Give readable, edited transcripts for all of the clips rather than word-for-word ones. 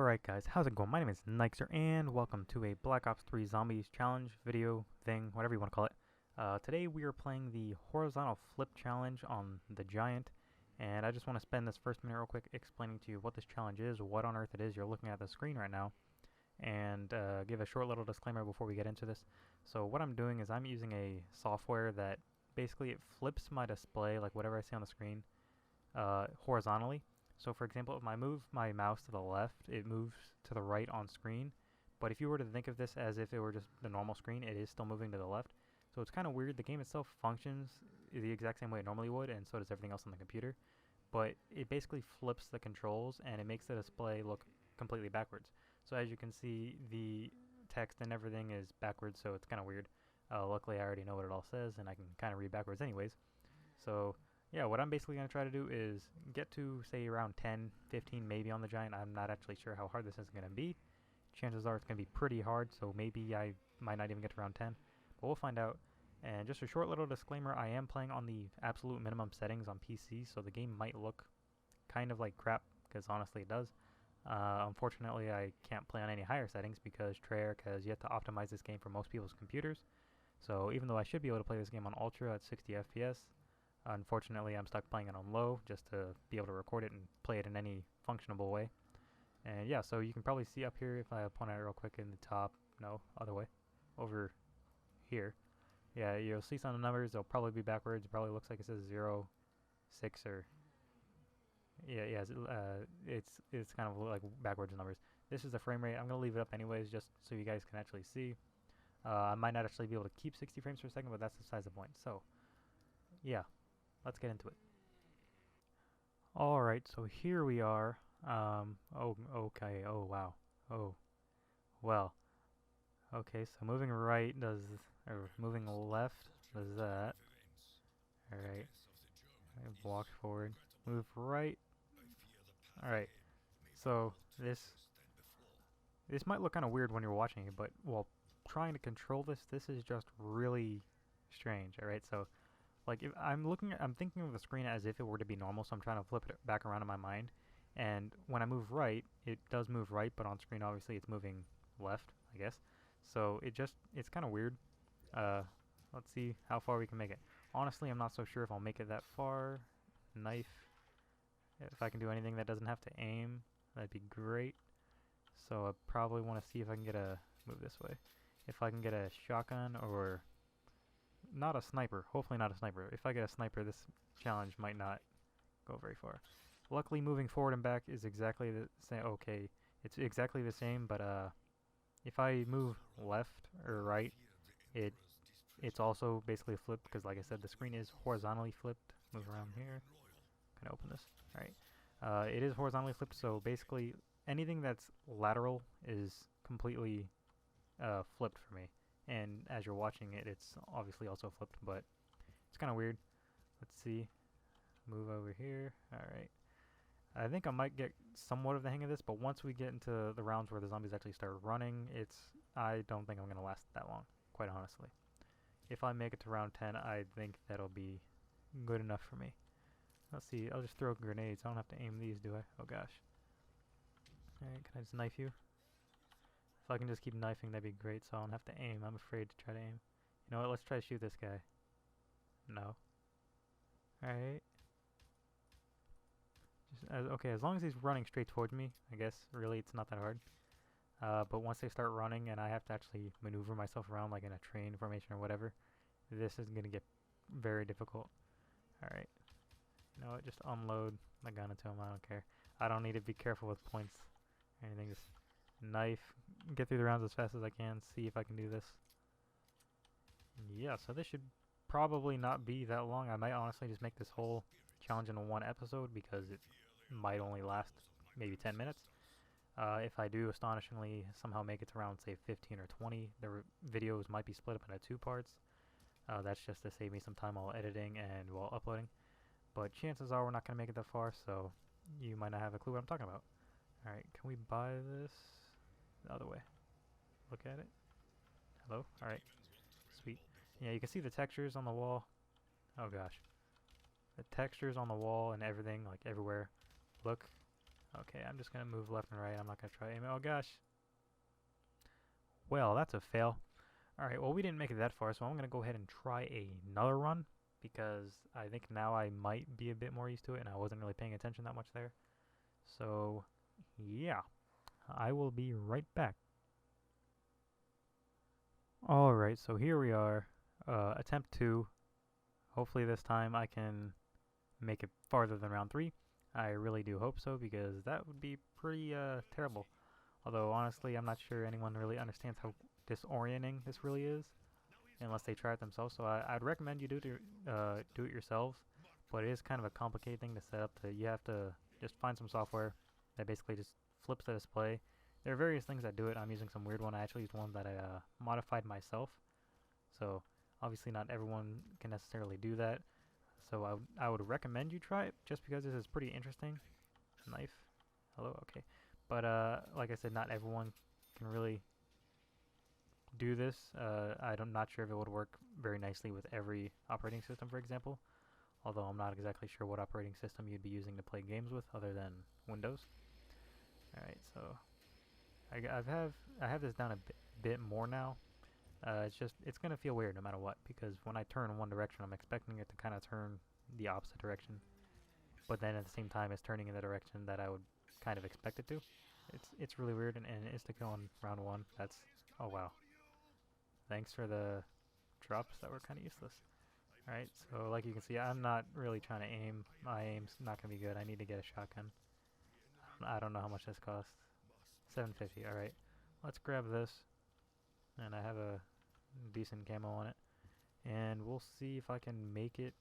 Alright guys, how's it going? My name is Nyxre and welcome to a Black Ops 3 Zombies challenge, video, thing, whatever you want to call it. Today we are playing the horizontal flip challenge on the Giant, and I just want to spend this first minute real quick explaining to you what this challenge is, what on earth it is you're looking at the screen right now, and give a short little disclaimer before we get into this. So what I'm doing is I'm using a software that basically it flips my display, like whatever I see on the screen, horizontally. So for example, if I move my mouse to the left, it moves to the right on screen. But if you were to think of this as if it were just the normal screen, it is still moving to the left. So it's kind of weird. The game itself functions the exact same way it normally would, and so does everything else on the computer. But it basically flips the controls, and it makes the display look completely backwards. So as you can see, the text and everything is backwards, so it's kind of weird. Luckily, I already know what it all says, and I can kind of read backwards anyways. So yeah, what I'm basically going to try to do is get to, say, around 10, 15 maybe on the Giant. I'm not actually sure how hard this is going to be. Chances are it's going to be pretty hard, so maybe I might not even get to around 10. But we'll find out. And just a short little disclaimer, I am playing on the absolute minimum settings on PC, so the game might look kind of like crap, because honestly it does. Unfortunately, I can't play on any higher settings because Treyarch has yet to optimize this game for most people's computers. So even though I should be able to play this game on Ultra at 60 FPS, unfortunately, I'm stuck playing it on low just to be able to record it and play it in any functionable way. And yeah, so you can probably see up here if I point at it real quick in the top. No, other way. Over here. Yeah, you'll see some of the numbers. They'll probably be backwards. It probably looks like it says 0, 6, or... Yeah, it's kind of like backwards numbers. This is the frame rate. I'm going to leave it up anyways just so you guys can actually see. I might not actually be able to keep 60 frames per second, but that's besides the point. So, yeah. Let's get into it. Alright, so here we are. Okay, oh wow. Oh, well. Okay, so moving right does, or moving left does that. Alright, walk forward. Move right. Alright, so this might look kind of weird when you're watching it, but while trying to control this is just really strange. Alright, so like if I'm thinking of the screen as if it were to be normal, so I'm trying to flip it back around in my mind. And when I move right, it does move right, but on screen obviously it's moving left, I guess. So it's kind of weird. Let's see how far we can make it. Honestly, I'm not so sure if I'll make it that far. Knife. If I can do anything that doesn't have to aim, that'd be great. So I probably want to see if I can get move this way. If I can get a shotgun or... not a sniper. Hopefully not a sniper. If I get a sniper, this challenge might not go very far. Luckily, moving forward and back is exactly the same. Okay, it's exactly the same, but if I move left or right, it's also basically flipped because, like I said, the screen is horizontally flipped. Move around here. Can I open this? All right. It is horizontally flipped, so basically anything that's lateral is completely flipped for me. And as you're watching it, it's obviously also flipped, but it's kind of weird. Let's see. Move over here. Alright. I think I might get somewhat of the hang of this, but once we get into the rounds where the zombies actually start running, I don't think I'm going to last that long, quite honestly. If I make it to round 10, I think that'll be good enough for me. Let's see. I'll just throw grenades. I don't have to aim these, do I? Oh, gosh. Alright, can I just knife you? If I can just keep knifing, that'd be great, so I don't have to aim. I'm afraid to try to aim. You know what, let's try to shoot this guy. No. Alright. Okay, as long as he's running straight towards me, I guess, really, it's not that hard. But once they start running and I have to actually maneuver myself around like in a train formation or whatever, this is going to get very difficult. Alright. You know what, just unload my gun into him, I don't care. I don't need to be careful with points or anything, just... knife, get through the rounds as fast as I can, see if I can do this. Yeah, so this should probably not be that long. I might honestly just make this whole challenge into one episode because it might only last maybe 10 minutes. If I do astonishingly somehow make it to around, say, 15 or 20, the videos might be split up into 2 parts. That's just to save me some time while editing and while uploading. But chances are we're not going to make it that far, so you might not have a clue what I'm talking about. Alright, can we buy this? The other way. Look at it. Hello? Alright. Sweet. Yeah, you can see the textures on the wall. Oh gosh. The textures on the wall and everything, like everywhere, look Okay, I'm just gonna move left and right. I'm not gonna try aiming. Oh gosh. Well, that's a fail. Alright, well we didn't make it that far, so I'm gonna go ahead and try another run because I think now I might be a bit more used to it and I wasn't really paying attention that much there. So, yeah. I will be right back. Alright, so here we are. Attempt 2. Hopefully this time I can make it farther than round 3. I really do hope so because that would be pretty terrible. Although honestly I'm not sure anyone really understands how disorienting this really is unless they try it themselves. So I'd recommend you do it yourselves, but it is kind of a complicated thing to set up. You have to just find some software that basically just flips the display. There are various things that do it. I'm using some weird one. I actually used one that I modified myself. So obviously not everyone can necessarily do that. So I would recommend you try it just because this is pretty interesting. Knife. Hello? Okay. But like I said, not everyone can really do this. I'm not sure if it would work very nicely with every operating system, for example. Although I'm not exactly sure what operating system you'd be using to play games with other than Windows. Alright, so I have this down a bit more now. It's gonna feel weird no matter what, because when I turn in one direction I'm expecting it to kind of turn the opposite direction, but then at the same time it's turning in the direction that I would kind of expect it to. It's really weird, and it's to kill on round 1. That's, oh wow. Thanks for the drops that were kind of useless. Alright, so like you can see, I'm not really trying to aim. My aim's not going to be good. I need to get a shotgun. I don't know how much this costs. $7.50, alright. Let's grab this. And I have a decent camo on it. And we'll see if I can make it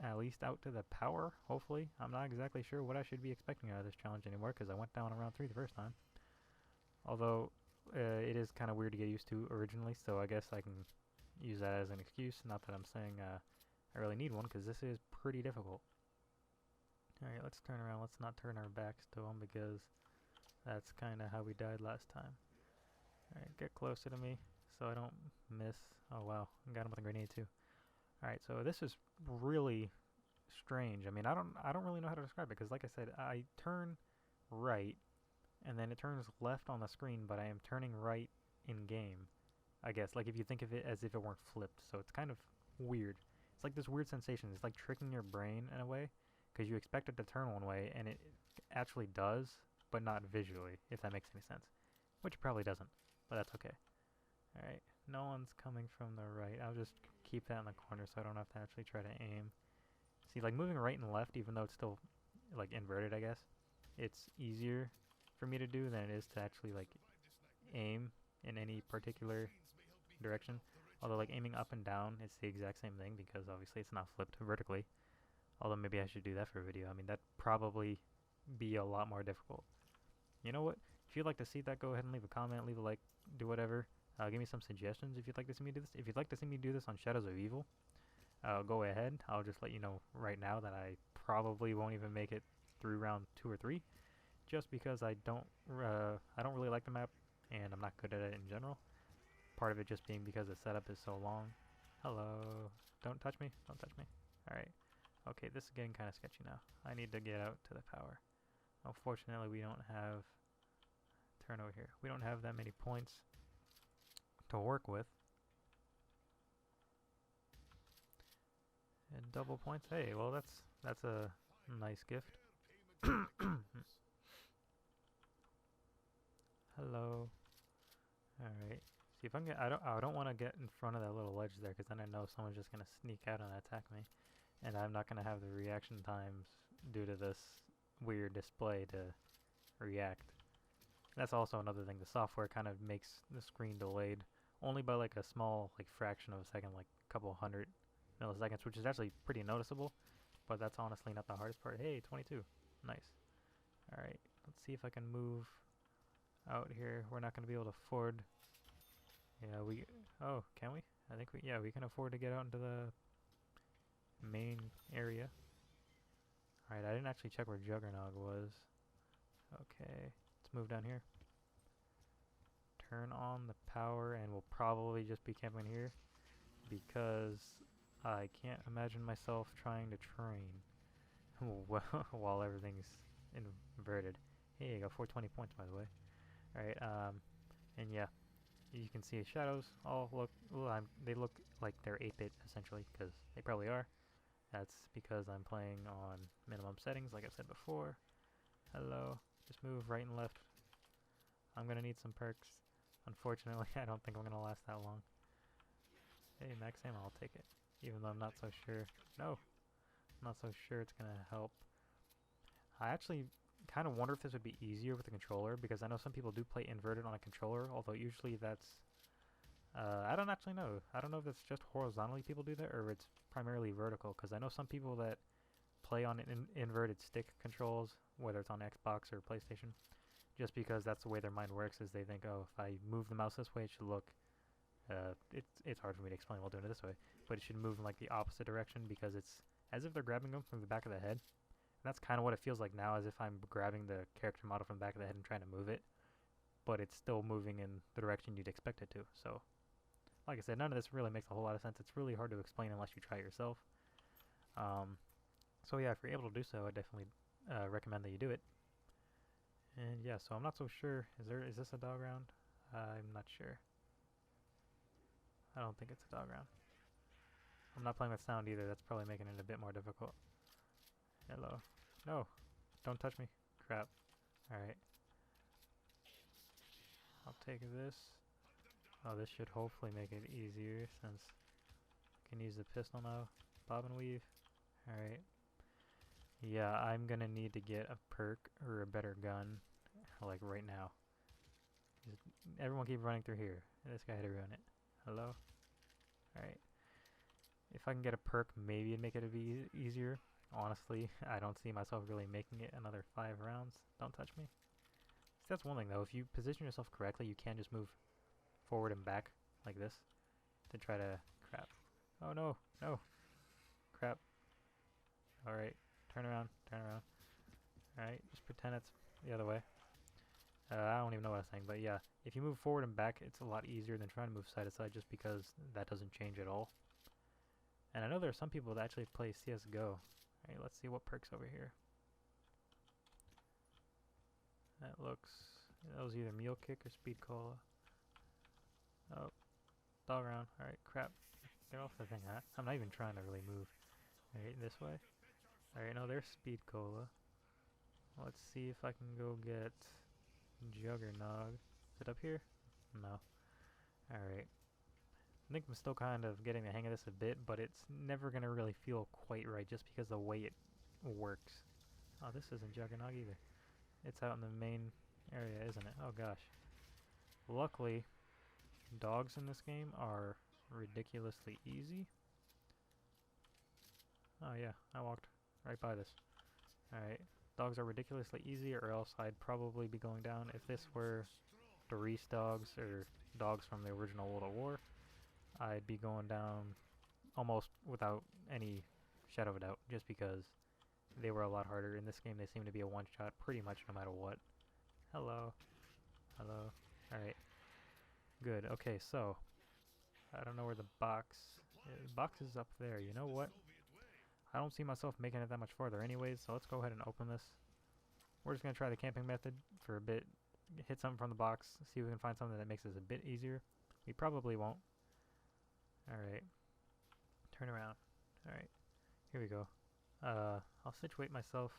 at least out to the power, hopefully. I'm not exactly sure what I should be expecting out of this challenge anymore, because I went down around 3 the first time. Although, it is kind of weird to get used to originally, so I guess I can use that as an excuse. Not that I'm saying I really need one, because this is pretty difficult. Alright, let's turn around. Let's not turn our backs to them, because that's kind of how we died last time. Alright, get closer to me so I don't miss. Oh wow, I got him with a grenade too. Alright, so this is really strange. I mean, I don't really know how to describe it, because like I said, I turn right and then it turns left on the screen, but I am turning right in game, I guess. Like if you think of it as if it weren't flipped, so it's kind of weird. It's like this weird sensation. It's like tricking your brain in a way, because you expect it to turn one way, and it actually does, but not visually, if that makes any sense. Which it probably doesn't, but that's okay. Alright, no one's coming from the right. I'll just keep that in the corner so I don't have to actually try to aim. See, like moving right and left, even though it's still like inverted, I guess, it's easier for me to do than it is to actually like aim in any particular direction. Although like aiming up and down, it's the exact same thing, because obviously it's not flipped vertically. Although maybe I should do that for a video. I mean, that'd probably be a lot more difficult. You know what? If you'd like to see that, go ahead and leave a comment, leave a like, do whatever. Give me some suggestions if you'd like to see me do this. If you'd like to see me do this on Shadows of Evil, go ahead. I'll just let you know right now that I probably won't even make it through round 2 or 3, just because I don't really like the map, and I'm not good at it in general. Part of it just being because the setup is so long. Hello. Don't touch me. Don't touch me. Alright. Okay, this is getting kind of sketchy now. I need to get out to the power. Unfortunately, we don't have... Turn over here. We don't have that many points to work with. And double points. Hey, well that's a nice gift. Hello. Alright. See if I can get, I don't want to get in front of that little ledge there, because then I know someone's just gonna sneak out and attack me. And I'm not gonna have the reaction times due to this weird display to react. That's also another thing. The software kind of makes the screen delayed only by like a small like fraction of a second, like a couple hundred milliseconds, which is actually pretty noticeable. But that's honestly not the hardest part. Hey, 22. Nice. Alright, let's see if I can move out here. We're not going to be able to afford... Yeah, oh, can we? I think yeah, we can afford to get out into the main area. Alright, I didn't actually check where Juggernog was. Okay, let's move down here. Turn on the power, and we'll probably just be camping here, because I can't imagine myself trying to train while everything's inverted. Hey, I got 420 points, by the way. Alright, and yeah, you can see shadows all look, well, they look like they're 8-bit, essentially, because they probably are. That's because I'm playing on minimum settings, like I said before. Hello. Just move right and left. I'm gonna need some perks. Unfortunately, I don't think I'm gonna last that long. Hey, max ammo, I'll take it. Even though I'm not so sure. No! I'm not so sure it's gonna help. I actually kind of wonder if this would be easier with the controller, because I know some people do play inverted on a controller, although usually that's... I don't actually know. I don't know if it's just horizontally people do that, or it's primarily vertical, because I know some people that play on inverted stick controls, whether it's on Xbox or PlayStation, just because that's the way their mind works, is they think, oh, if I move the mouse this way, it should look... it's hard for me to explain while doing it this way, but it should move in like the opposite direction, because it's as if they're grabbing them from the back of the head. And that's kind of what it feels like now, as if I'm grabbing the character model from the back of the head and trying to move it, but it's still moving in the direction you'd expect it to. So, like I said, none of this really makes a whole lot of sense. It's really hard to explain unless you try it yourself. So yeah, if you're able to do so, I definitely recommend that you do it. And yeah, so I'm not so sure. Is this a dog round? I'm not sure. I don't think it's a dog round. I'm not playing with sound either. That's probably making it a bit more difficult. Hello. No. Don't touch me. Crap. Alright. I'll take this. Oh, this should hopefully make it easier since I can use the pistol now. Bob and weave. Alright. Yeah, I'm gonna need to get a perk or a better gun, like right now. Just everyone keep running through here. This guy had to ruin it. Hello? Alright. If I can get a perk, maybe it'd make it a bit easier. Honestly, I don't see myself really making it another 5 rounds. Don't touch me. See, that's one thing though. If you position yourself correctly, you can just move forward and back like this to try to... Crap. Oh no, no. Crap. Alright, turn around, turn around. Alright, just pretend it's the other way. I don't even know what I was saying, but yeah, if you move forward and back, it's a lot easier than trying to move side to side, just because that doesn't change at all. And I know there are some people that actually play CSGO. Alright, let's see what perks over here. That was either Mule Kick or Speed Cola. Oh, dog round. Alright, crap. Get off the thing, huh? I'm not even trying to really move. Alright, this way. Alright, no, there's Speed Cola. Let's see if I can go get Juggernog. Is it up here? No. Alright. I think I'm still kind of getting the hang of this a bit, but it's never going to really feel quite right just because of the way it works. Oh, this isn't Juggernog either. It's out in the main area, isn't it? Oh gosh. Luckily, dogs in this game are ridiculously easy. Oh yeah, I walked right by this. Alright. Dogs are ridiculously easy, or else I'd probably be going down. If this were the Reese dogs, or dogs from the original World at War, I'd be going down almost without any shadow of a doubt, just because they were a lot harder. In this game, they seem to be a one-shot pretty much no matter what. Hello. Hello. Alright. Good. Okay, so I don't know where the box is. The box is up there. You know what? I don't see myself making it that much farther anyways, so let's go ahead and open this. We're just going to try the camping method for a bit. Hit something from the box. See if we can find something that makes this a bit easier. We probably won't. Alright. Turn around. Alright. Here we go. I'll situate myself.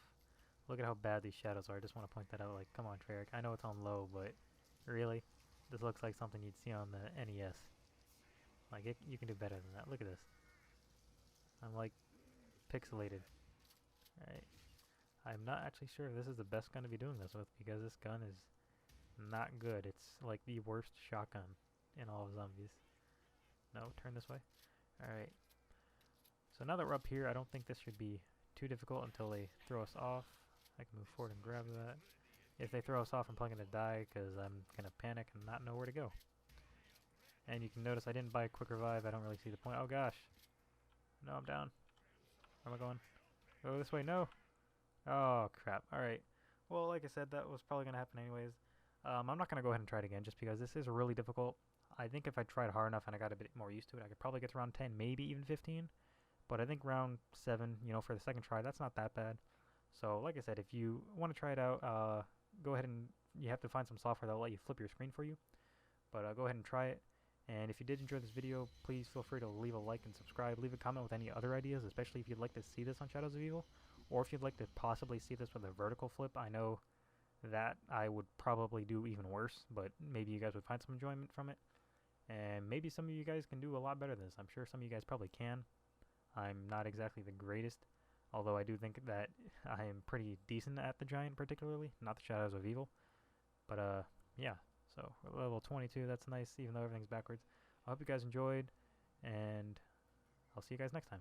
Look at how bad these shadows are. I just want to point that out. Like, come on, Treyarch. I know it's on low, but really? This looks like something you'd see on the NES. Like, you can do better than that. Look at this. I'm like pixelated. Alright. I'm not actually sure if this is the best gun to be doing this with, because this gun is not good. It's like the worst shotgun in all of zombies. No, turn this way. Alright. So now that we're up here, I don't think this should be too difficult until they throw us off. I can move forward and grab that. If they throw us off, I'm probably going to die because I'm going to panic and not know where to go. And you can notice I didn't buy a quick revive. I don't really see the point. Oh gosh. No, I'm down. Where am I going? Go this way. No. Oh crap. Alright. Well, like I said, that was probably going to happen anyways. I'm not going to go ahead and try it again just because this is really difficult. I think if I tried hard enough and I got a bit more used to it, I could probably get to round 10, maybe even 15. But I think round 7, you know, for the second try, that's not that bad. So, like I said, if you want to try it out, go ahead and you have to find some software that'll let you flip your screen for you. But go ahead and try it. And if you did enjoy this video, please feel free to leave a like and subscribe. Leave a comment with any other ideas, especially if you'd like to see this on Shadows of Evil, or if you'd like to possibly see this with a vertical flip. I know that I would probably do even worse, but maybe you guys would find some enjoyment from it. And maybe some of you guys can do a lot better than this. I'm sure some of you guys probably can. I'm not exactly the greatest, although I do think that I am pretty decent at the Giant particularly, not the Shadows of Evil. But yeah, so we're level 22, that's nice, even though everything's backwards. I hope you guys enjoyed, and I'll see you guys next time.